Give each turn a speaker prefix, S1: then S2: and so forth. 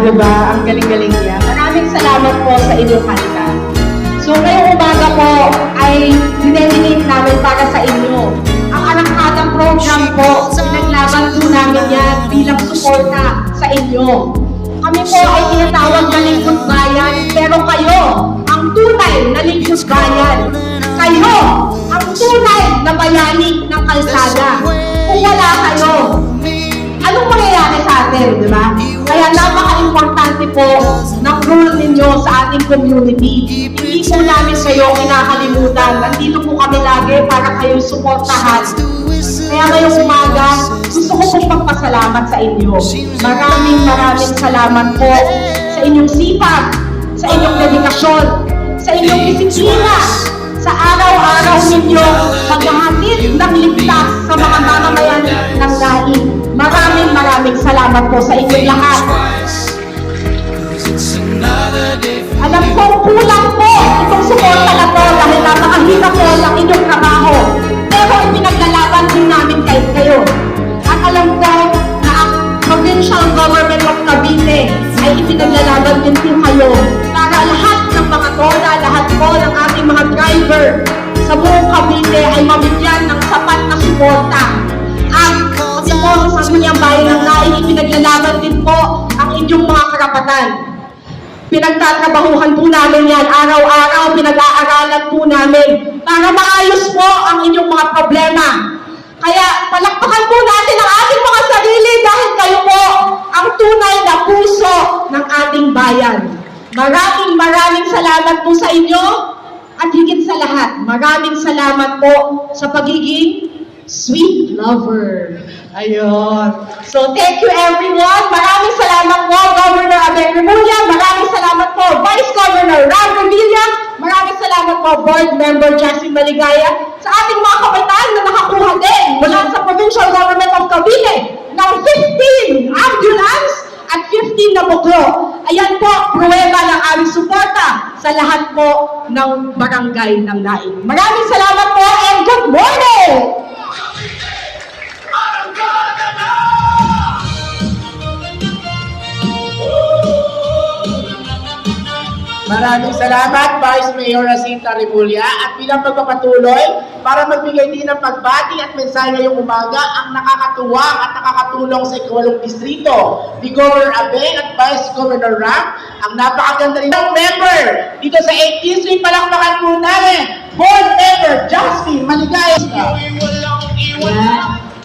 S1: diba? Ang galing-galing niya. Maraming salamat po sa inyong kanta. So, ngayong umaga po ay dinedicate namin para sa inyo. Ang Arangkadang program po, pinaglaban po namin yan bilang suporta sa inyo. Kami po ay tinatawag na lingkod bayan, pero kayo, ang tunay na lingkod bayan. Kayo, ang tunay na bayani ng kalsada. Kung wala kayo, anong mangyayari sa atin, di ba? Kaya napaka-importante po ng role ninyo sa ating community. Hindi po namin kayo kinakalimutan. Nandito po kami lagi para kayo suportahan. Kaya ngayong umaga, gusto ko pong magpasalamat sa inyo. Maraming salamat po sa inyong sipag, sa inyong dedikasyon, sa inyong disiplina, sa araw-araw ninyo paghahatid ng ligtas sa mga mamamayan ng daig. Maraming salamat po sa inyong lahat. Alam kong kulang po itong suporta na to dahil napakahirap po ang inyong trabaho. Pero pinaglalaban din namin kayo. At alam ko na ang Provincial Government of Cavite ay ipinaglalaban din po kayo para lahat ng mga toda, lahat po ng ating mga driver sa buong Cavite ay mabigyan ng sapat na suporta. At kasi po sa Sangguniang Bayan ng Naik, ipinaglalaban din po ang inyong mga karapatan. Pinagtatrabahuhan po namin yan araw-araw, pinag-aaralan po namin para maayos po ang inyong mga problema. Kaya palakpakan po natin ang ating mga sarili dahil kayo po ang tunay na puso ng ating bayan. Maraming salamat po sa inyo at higit sa lahat, maraming salamat po sa pagiging sweet lover. Ayun. So, thank you everyone. Maraming salamat po, Governor Abel Remulla. Maraming salamat po, Vice Governor Ram Revilla. Maraming salamat po, Board Member Jasmine Maligaya. Sa ating mga kabataan na nakakuha din mula sa Provincial Government of Cavite ng 15 ambulance at 15 na buklo. Ayan po, pruweba ng aming suporta sa lahat po ng barangay ng Naik. Maraming salamat po and good morning!
S2: Maraming salamat, Vice Mayor Jacinta Remulla, at bilang magpapatuloy para magbigay din ng pagbati at mensahe ngayong umaga ang nakakatuwang at nakakatulong sa ikawalong distrito ni Governor Abeng at Vice Governor Ram, ang napakaganda rin ng member dito sa 8th District. Palakpakan po namin, Board Member Jasmine Maligaya.